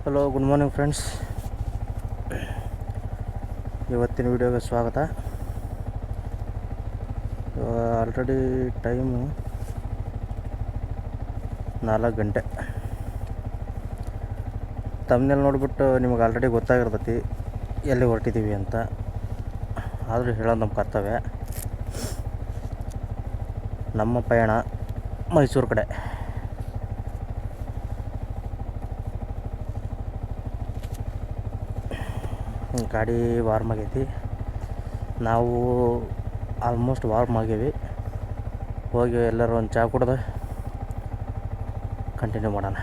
Hello, good morning friends. ಇವತ್ತಿನ ವಿಡಿಯೋಗೆ ಸ್ವಾಗತ. ಆಲ್ರೆಡಿ ಟೈಮು 4 ಗಂಟೆ. ತಮ್ಮನೇಲಿ ನೋಡಿಬಿಟ್ಟು ನಿಮಗೆ ಆಲ್ರೆಡಿ ಗೊತ್ತಾಗಿರ್ತೈತಿ ಎಲ್ಲಿ ಹೊರಟಿದ್ದೀವಿ ಅಂತ. ಆದರೂ ಹೇಳೋದು ನಮ್ಮ ಕರ್ತವ್ಯ. ನಮ್ಮ ಪಯಣ ಮೈಸೂರು ಕಡೆ. ಗಾಡಿ ವಾರ್ಮ್ ಆಗೈತಿ. ನಾವು ಆಲ್ಮೋಸ್ಟ್ ವಾರ್ಮ್ ಆಗೀವಿ. ಹೋಗಿ ಎಲ್ಲರೂ ಒಂದು ಚಹಾ ಕುಡ್ದು ಕಂಟಿನ್ಯೂ ಮಾಡೋಣ.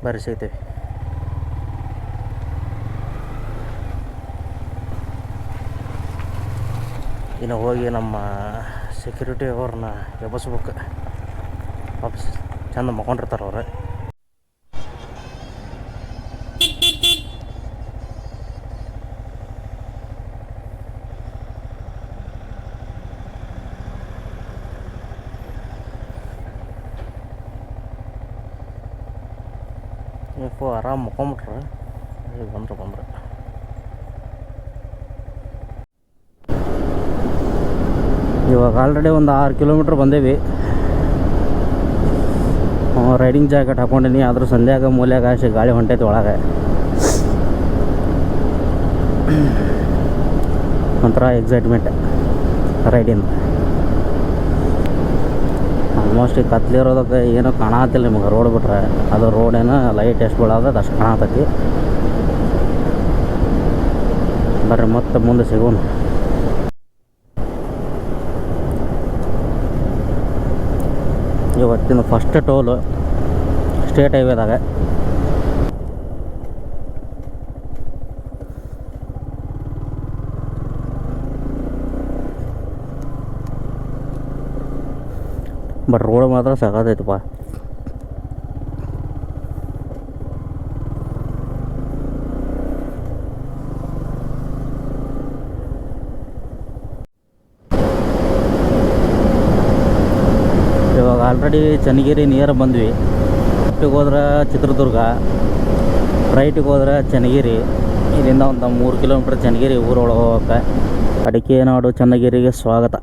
ಬರ್ರಿ ಸಿಗ್ತೀವಿ. ಇನ್ನು ಹೋಗಿ ನಮ್ಮ ಸೆಕ್ಯೂರಿಟಿ ಅವ್ರನ್ನ ಎಬ್ಬಸ್ಬೇಕು. ವಾಪಸ್ ಚಂದ ಮಕ್ಕೊಂಡಿರ್ತಾರೆ ಅವ್ರು. ಆರಾಮ್ ಮಕ್ಕೊಂಬಿಟ್ರೆ ಬಂದ್ರೆ ಇವಾಗ ಆಲ್ರೆಡಿ ಒಂದು 6 ಕಿಲೋಮೀಟ್ರ್ ಬಂದೇವಿ. ರೈಡಿಂಗ್ ಜಾಕೆಟ್ ಹಾಕೊಂಡಿನಿ. ಆದರೂ ಸಂಧ್ಯಾಗ ಮೂಲ್ಯಾಗ ಗಾಳಿ ಹೊಂಟೈತಿ ಒಳಗೆ. ಒಂಥರ ಎಕ್ಸೈಟ್ಮೆಂಟ್ ರೈಡಿಂದ. ಆಲ್ಮೋಸ್ಟ್ ಈಗ ಕತ್ಲಿರೋದಕ್ಕೆ ಏನೂ ಕಾಣತ್ತಿಲ್ಲ ನಿಮಗೆ. ರೋಡ್ ಬಿಟ್ರೆ ಅದು ರೋಡೇನೋ ಲೈಟ್ ಎಷ್ಟು ಬೀಳೋದು ಅಷ್ಟು ಕಾಣತೈತಿ. ಬರ್ರಿ ಮತ್ತೆ ಮುಂದೆ ಸಿಗೋಣ. ಇವತ್ತಿನ ಫಸ್ಟ್ ಟೋಲು ಸ್ಟೇಟ್ ಹೈವೇದಾಗ. ಬಟ್ ರೋಡ್ ಮಾತ್ರ ಸಾಕಾಗೈತಪ್ಪ. ಇವಾಗ ಆಲ್ರೆಡಿ ಚನ್ನಗಿರಿ ನಿಯರ್ ಬಂದ್ವಿ. ಲೆಫ್ಟಿಗೆ ಹೋದ್ರೆ ಚಿತ್ರದುರ್ಗ, ರೈಟಿಗೆ ಹೋದ್ರೆ ಚನ್ನಗಿರಿ. ಇಲ್ಲಿಂದ ಒಂದು 3 ಕಿಲೋಮೀಟ್ರ್ ಚನ್ನಗಿರಿ ಊರೊಳಗೆ ಹೋಗೋಕ್ಕೆ. ಅಡಿಕೆ ನಾಡು ಚನ್ನಗಿರಿಗೆ ಸ್ವಾಗತ.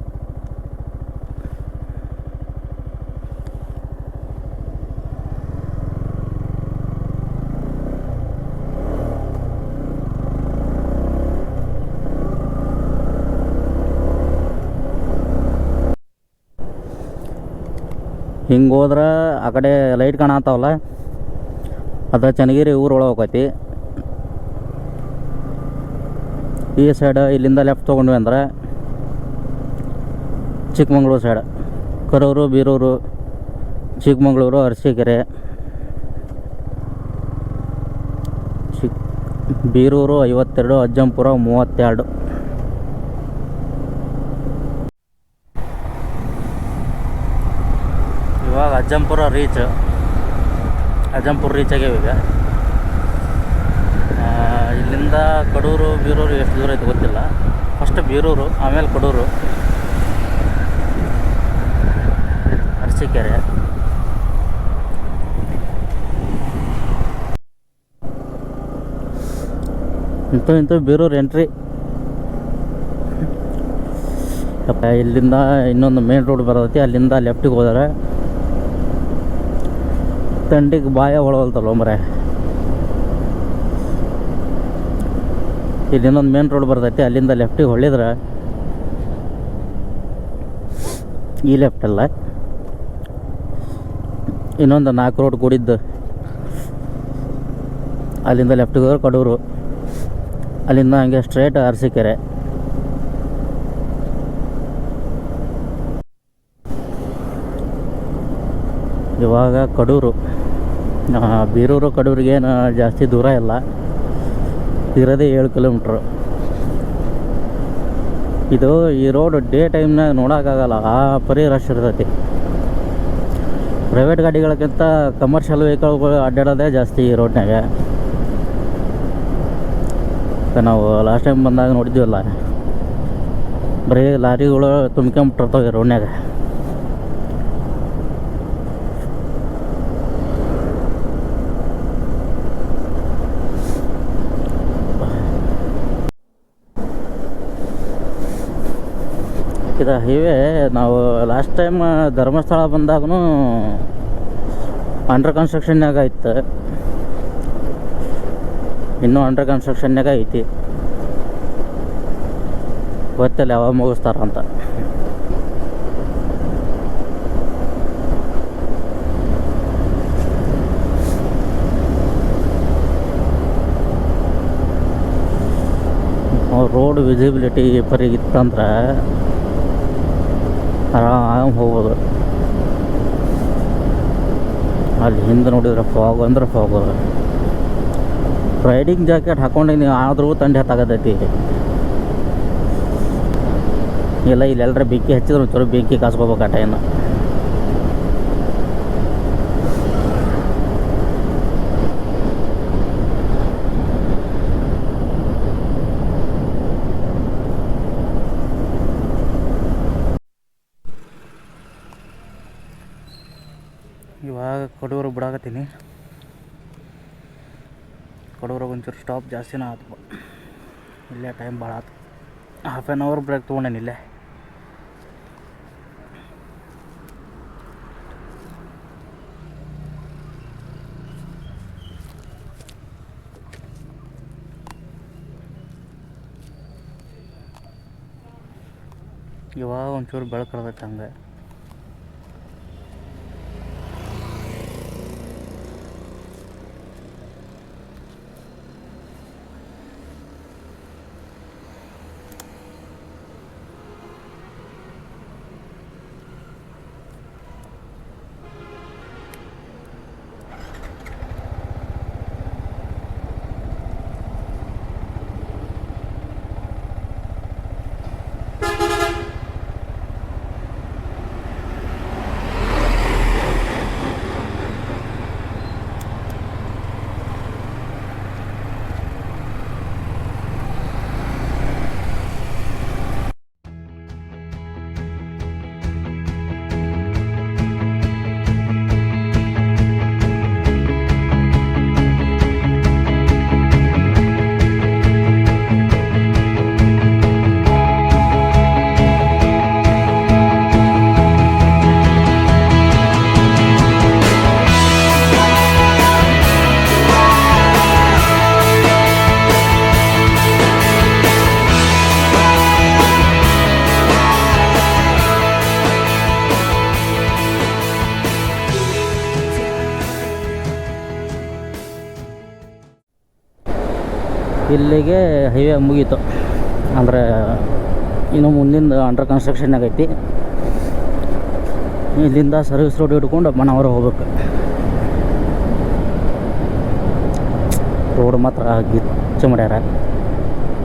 ಹಿಂಗೆ ಹೋದ್ರೆ ಆ ಕಡೆ ಲೈಟ್ ಕಾಣತ್ತಾವಲ್ಲ, ಅದು ಚನ್ನಗಿರಿ ಊರೊಳಗೆ ಹೋಗೈತಿ. ಈ ಸೈಡ್ ಇಲ್ಲಿಂದ ಲೆಫ್ಟ್ ತೊಗೊಂಡ್ವಿ ಅಂದ್ರೆ ಚಿಕ್ಕಮಂಗ್ಳೂರು ಸೈಡ್, ಕರೂರು, ಬೀರೂರು, ಚಿಕ್ಕಮಂಗ್ಳೂರು, ಅರಸೀಕೆರೆ. ಬೀರೂರು 52, ಅಜ್ಜಂಪುರ 32. ಇವಾಗ ಅಜ್ಜಂಪುರ ರೀಚ್ ಆಗ್ಯಾವ. ಈಗ ಇಲ್ಲಿಂದ ಕಡೂರು, ಬೀರೂರು ಎಷ್ಟು ದೂರ ಐತೆ ಗೊತ್ತಿಲ್ಲ. ಫಸ್ಟ್ ಬೀರೂರು, ಆಮೇಲೆ ಕಡೂರು, ಅರಸೀಕೆರೆ. ಇಂಥವು ಬೀರೂರು ಎಂಟ್ರಿ. ಇಲ್ಲಿಂದ ಇನ್ನೊಂದು ಮೇನ್ ರೋಡ್ ಬರ್ತೈತಿ. ಅಲ್ಲಿಂದ ಲೆಫ್ಟಿಗೆ ಹೋದರೆ ತಂಡಿಗೆ ಬಾಯ ಹೊಳವಲ್ತಲ್ಲ ಮರೆ. ಇಲ್ಲಿಂದೊಂದು ಮೇನ್ ರೋಡ್ ಬರ್ತೈತಿ. ಅಲ್ಲಿಂದ ಲೆಫ್ಟಿಗೆ ಹೊಳಿದ್ರೆ ಈ ಲೆಫ್ಟ್ ಅಲ್ಲ, ಇನ್ನೊಂದು 4 ರೋಡ್ ಕೂಡಿದ್ದು. ಅಲ್ಲಿಂದ ಲೆಫ್ಟಿಗೆ ಹೋದ್ರೆ ಕಡೂರು, ಅಲ್ಲಿಂದ ಹಂಗೆ ಸ್ಟ್ರೇಟ್ ಅರಸೀಕೆರೆ. ಇವಾಗ ಕಡೂರು. ಬೀರೂರು ಕಡೂರಿಗೇನು ಜಾಸ್ತಿ ದೂರ ಇಲ್ಲ, ಇರೋದೇ 7 ಕಿಲೋಮೀಟ್ರು. ಇದು ಈ ರೋಡ್ ಡೇ ಟೈಮ್ನಾಗ ನೋಡೋಕ್ಕಾಗಲ್ಲ, ಆ ಪರಿ ರಶ್ ಇರ್ತೈತಿ. ಪ್ರೈವೇಟ್ ಗಾಡಿಗಳಕ್ಕಿಂತ ಕಮರ್ಷಿಯಲ್ ವೆಹಿಕಲ್ಗಳು ಅಡ್ಡಾಡೋದೇ ಜಾಸ್ತಿ ಈ ರೋಡ್ನಾಗ. ನಾವು ಲಾಸ್ಟ್ ಟೈಮ್ ಬಂದಾಗ ನೋಡಿದ್ವಲ್ಲ, ಬರೀ ಲಾರಿಗಳು ತುಂಬ್ಕೊಂಬಿಟ್ಟಿರ್ತಾವೆ ರೋಡ್ನಾಗ. ಇದು ಹೈವೇ ನಾವು ಲಾಸ್ಟ್ ಟೈಮ್ ಧರ್ಮಸ್ಥಳ ಬಂದಾಗೂ ಅಂಡರ್ ಕನ್ಸ್ಟ್ರಕ್ಷನ್ನಾಗ ಇತ್ತು, ಇನ್ನೂ ಅಂಡರ್ ಕನ್ಸ್ಟ್ರಕ್ಷನ್ನಾಗ ಐತಿ. ಗೊತ್ತಿಲ್ಲ ಯಾವಾಗ ಮುಗಿಸ್ತಾರ ಅಂತ. ರೋಡ್ ವಿಸಿಬಿಲಿಟಿ ಇತ್ತಂದ್ರೆ ಆರಾಮ್ ಹೋಗ್ಬೋದು. ಅಲ್ಲಿ ಹಿಂದೆ ನೋಡಿದ್ರೆ ಫಾಗ್ ಅಂದ್ರೆ ಫಾಗು. ರೈಡಿಂಗ್ ಜಾಕೆಟ್ ಹಾಕ್ಕೊಂಡಿನಿ ಆದರೂ ಥಂಡಿ ಹತ್ತಾಗತೈತಿ. ಇಲ್ಲ ಇಲ್ಲೆಲ್ಲರ ಬೆಂಕಿ ಹಚ್ಚಿದ್ರು ಚಲೋ ಬೆಂಕಿ ಕಾಸ್ಕೋಬೇಕು ಆ ಟೈಮ್. ಇವಾಗ ಕಡೂರು ಬಿಡಾಕತ್ತೀನಿ. ಕಡೂರಾಗ ಒಂಚೂರು ಸ್ಟಾಪ್ ಜಾಸ್ತಿನೇ ಆಯ್ತು. ಇಲ್ಲೇ ಟೈಮ್ ಭಾಳ ಆಯ್ತು. ಹಾಫ್ ಆ್ಯನ್ ಅವರ್ ಬ್ರೇಕ್ ತೊಗೊಂಡೇನಿ ಇಲ್ಲೇ. ಇವಾಗ ಒಂಚೂರು ಬೆಳಕರ್ತೈತೆ ಹಂಗೆ. ಇಲ್ಲಿಗೆ ಹೈವೇ ಮುಗೀತು. ಅಂದರೆ ಇನ್ನು ಮುಂದಿಂದ ಅಂಡರ್ ಕನ್ಸ್ಟ್ರಕ್ಷನ್ ಆಗೈತಿ. ಇಲ್ಲಿಂದ ಸರ್ವಿಸ್ ರೋಡ್ ಹಿಡ್ಕೊಂಡು ಮನವರ ಹೋಗ್ಬೇಕು. ರೋಡ್ ಮಾತ್ರ ಗಿಚ್ಚು ಮಾಡ್ಯಾರ.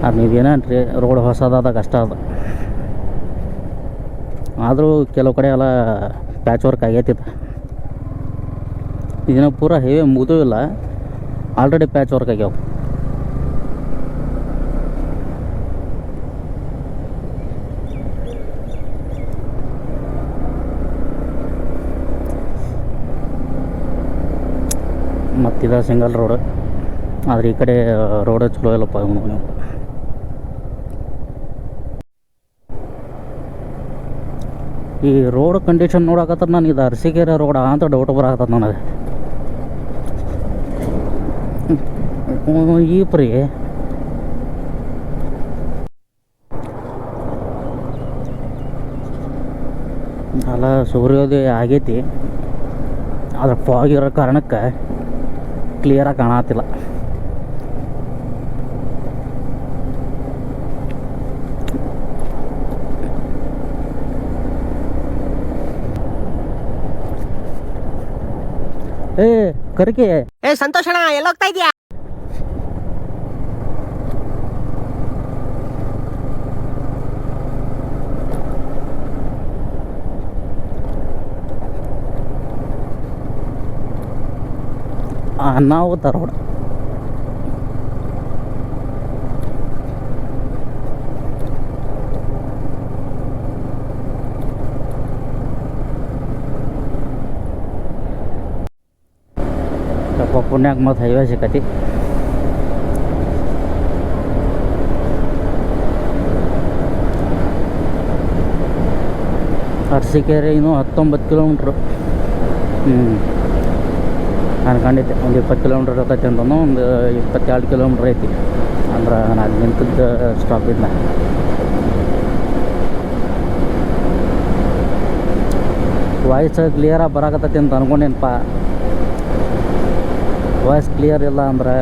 ಅದು ನೀವೇನೇನ್ರಿ ರೋಡ್ ಹೊಸದಾದಾಗ ಅಷ್ಟ ಅದು. ಆದರೂ ಕೆಲವು ಕಡೆ ಎಲ್ಲ ಪ್ಯಾಚ್ ವರ್ಕ್ ಆಗೈತಿದೆ. ಇದನ್ನ ಪೂರ ಹೈವೇ ಮುಗಿದೂ ಇಲ್ಲ, ಆಲ್ರೆಡಿ ಪ್ಯಾಚ್ ವರ್ಕ್ ಆಗ್ಯಾವ. ಮತ್ತಿದ ಸಿಂಗಲ್ ರೋಡ್, ಆದರೆ ಈ ಕಡೆ ರೋಡ್ ಚಲೋ ಇಲ್ಲಪ್ಪ. ನೀವು ಈ ರೋಡ್ ಕಂಡೀಷನ್ ನೋಡಕತ್ತ ನಾನು ಇದು ಅರಸೀಕೆರೆ ರೋಡ ಅಂತ ಡೌಟ್ ಬರಾಕತ್ತ ನನಗೆ. ಈ ಪ್ರೀ ಅಲ್ಲ ಸೂರ್ಯೋದಯ ಆಗೈತಿ, ಅದ್ರ ಫಾಗ್ ಇರೋ ಕಾರಣಕ್ಕೆ ಕ್ಲಿಯರಾಗಿ ಕಾಣತ್ತಿಲ್ಲ. ಏ ಕರಿಕೆ, ಏ ಸಂತೋಷಣ, ಎಲ್ಲೋಗ್ತಾ ಇದೀಯಾ? ನಾವು ಧಾರವಾಡ. ಪುಣ್ಯಾಗ ಮತ್ತು ಹೈವೇ ಸಿಕ್ಕತಿ. ಅರಸೀಕೆರೆ ಇನ್ನೂ 19 ಕಿಲೋಮೀಟ್ರು. ಅನ್ಕೊಂಡಿದ್ದೆ ಒಂದು 20 ಕಿಲೋಮೀಟ್ರ್ ಇರ್ತೈತೆ ಅಂತಂದು, ಒಂದು 22 ಕಿಲೋಮೀಟ್ರ್ ಐತಿ. ಅಂದ್ರೆ ನಾನು ಅಲ್ಲಿ ನಿಂತಿದ್ದ ಸ್ಟಾಪಿಂದ ವಾಯ್ಸ್ ಕ್ಲಿಯರಾಗಿ ಬರಾಕತ್ತೈತಿ ಅಂತ ಅನ್ಕೊಂಡೇನಪ್ಪ. ವಾಯ್ಸ್ ಕ್ಲಿಯರ್ ಇಲ್ಲ ಅಂದ್ರೆ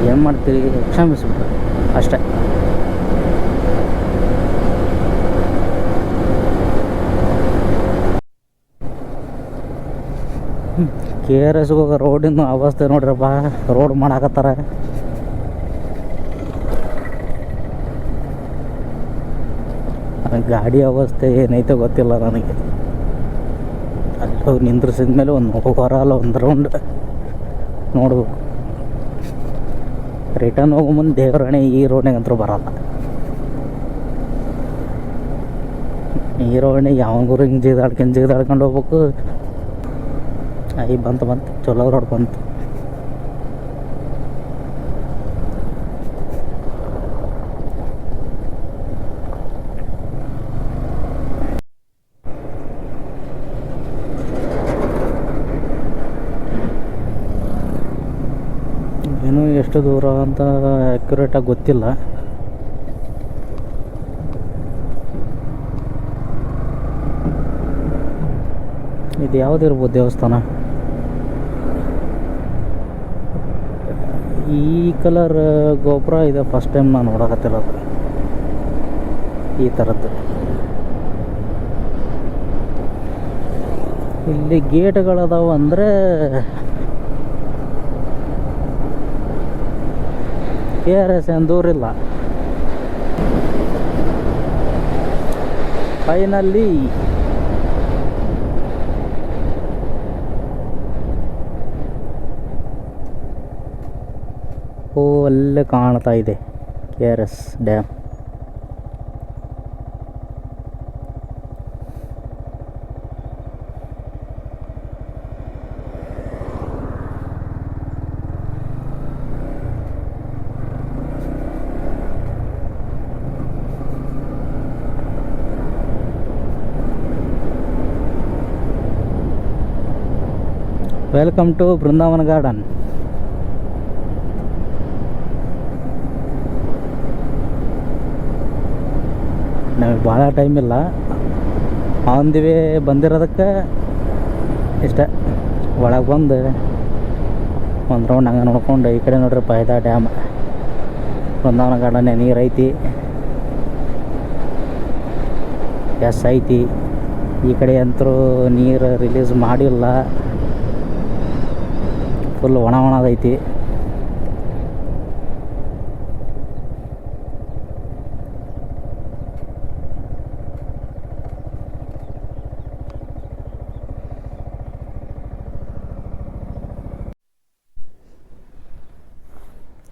ಏನು ಮಾಡ್ತೀರಿ, ಕ್ಷಮಿಸ್ಬಿಟ್ರೆ ಅಷ್ಟೇ. KRS ಹೋಗೋ ರೋಡಿನ ಅವಸ್ಥೆ ನೋಡ್ರಪ್ಪ, ರೋಡ್ ಮಾಡಾಕತ್ತಾರ. ಗಾಡಿ ಅವಸ್ಥೆ ಏನೈತೆ ಗೊತ್ತಿಲ್ಲ ನನಗೆ. ಅಲ್ಲಿ ಹೋಗಿ ನಿಂದ್ರಿಸಿದ ಮೇಲೆ ಒಂದು ಹೊರಲ್ಲ ಒಂದು ರೌಂಡ್ ನೋಡ್ಬೇಕು. ರಿಟರ್ನ್ ಹೋಗೋ ಮುಂದೆ ದೇವರಣೆ ಈ ರೋಡ್ನಾಗ ಅಂತೂ ಬರಲ್ಲ. ಈ ರೋಡ್ನಾಗ ಯಾವಾಗೂ ಹಿಂಗೆ ಜಿಗಿದಾಡ್ಕೊಂಡು ಹೋಗ್ಬೇಕು. ಬಂತು ಚಲೋ ರೋಡ್ ಬಂತು. ಏನೋ ಎಷ್ಟು ದೂರ ಅಂತ ಅಕ್ಯುರೇಟಾಗಿ ಗೊತ್ತಿಲ್ಲ. ಇದು ಯಾವುದಿರ್ಬೋದು ದೇವಸ್ಥಾನ? ಈ ಕಲರ್ ಗೋಪುರ ಇದೆ, ಫಸ್ಟ್ ಟೈಮ್ ನಾನು ನೋಡಕತ್ತಿರೋದು ಈ ಥರದ್ದು. ಇಲ್ಲಿ ಗೇಟ್ಗಳದಾವ ಅಂದರೆ KRS ಏನು ದೂರಿಲ್ಲ. ಫೈನಲ್ಲಿ ಅಲ್ಲೇ ಕಾಣ್ತಾ ಇದೆ KRS dam. Welcome to Brindavan garden. ನಮಗೆ ಭಾಳ ಟೈಮ್ ಇಲ್ಲ, ಆನ್ ದಿ ವೇ ಬಂದಿರೋದಕ್ಕೆ ಇಷ್ಟ. ಒಳಗೆ ಬಂದು ಒಂದು ರೌಂಡ್ ಹಂಗೆ ನೋಡ್ಕೊಂಡು, ಈ ಕಡೆ ನೋಡ್ರಿಪ್ಪ ಇದು ಡ್ಯಾಮ್, ಬೃಂದಾವನ ಗಾರ್ಡನ್ನೇ ನೀರು ಐತಿ, ಎಸ್ ಐತಿ. ಈ ಕಡೆ ಅಂತೂ ನೀರು ರಿಲೀಸ್ ಮಾಡಿಲ್ಲ, ಫುಲ್ ಒಣದೈತಿ.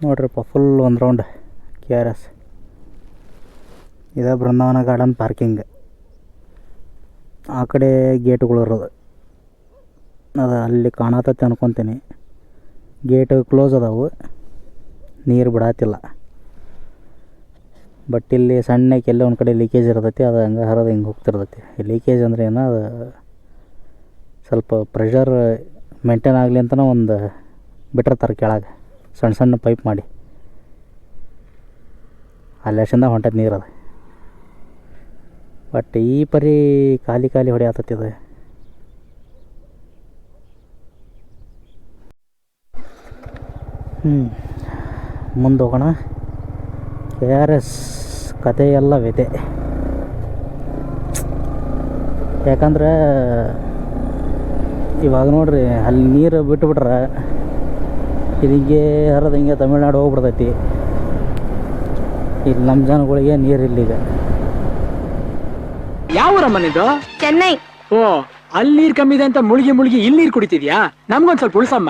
ನೋಡ್ರಿಪ್ಪ ಫುಲ್ ಒಂದು ರೌಂಡ್ KRS. ಇದು ಬೃಂದಾವನ ಗಾರ್ಡನ್ ಪಾರ್ಕಿಂಗ್. ಆ ಕಡೆ ಗೇಟ್ಗಳು ಇರೋದು ಅದು ಅಲ್ಲಿ ಕಾಣತೈತೆ ಅನ್ಕೊತೀನಿ. ಗೇಟ್ ಕ್ಲೋಸ್ ಅದಾವು, ನೀರು ಬಿಡಾತಿಲ್ಲ. ಬಟ್ ಇಲ್ಲಿ ಸಣ್ಣಕ್ಕೆ ಎಲ್ಲೇ ಒಂದು ಕಡೆ ಲೀಕೇಜ್ ಇರ್ತೈತಿ, ಅದು ಹಂಗೆ ಹರಿದು ಹಿಂಗೆ ಹೋಗ್ತಿರ್ತೈತಿ. ಲೀಕೇಜ್ ಅಂದರೆ ಏನೋ ಅದು ಸ್ವಲ್ಪ ಪ್ರೆಷರ್ ಮೇಂಟೈನ್ ಆಗಲಿ ಅಂತಲೇ ಒಂದು ಬಿಟ್ಟಿರ್ತಾರೆ ಕೆಳಗೆ ಸಣ್ಣ ಸಣ್ಣ ಪೈಪ್ ಮಾಡಿ, ಅಲ್ಲಿಂದ ಹೊಂಟದ ನೀರು ಅದು. ಬಟ್ ಈ ಪರಿ ಖಾಲಿ ಹೊಡೆಯತ್ತದ. ಮುಂದೆ ಹೋಗೋಣ. KRS ಕತೆ ಎಲ್ಲ ವ್ಯತೆ. ಯಾಕಂದ್ರೆ ಇವಾಗ ನೋಡ್ರಿ, ಅಲ್ಲಿ ನೀರು ಬಿಟ್ಟುಬಿಟ್ರೆ ಇದು ಹಿಂಗೆ ಹರಿದು ಹಿಂಗೆ ತಮಿಳ್ನಾಡು ಹೋಗ್ಬಿಡ್ತೈತಿ. ಇಲ್ಲಿ ನಮ್ಮ ಜನಗಳಿಗೆ ನೀರಿಲ್ಲ ಈಗ. ಯಾವ ಊರಮ್ಮನಿದು? ಚೆನ್ನೈ. ಓ, ಅಲ್ಲಿ ನೀರು ಕಮ್ಮಿ ಇದೆ ಅಂತ ಮುಳುಗಿ ಇಲ್ಲಿ ನೀರು ಕುಡಿತಿದ್ಯಾ? ನಮ್ಗೊಂದು ಸ್ವಲ್ಪ ಉಳಿಸಮ್ಮ.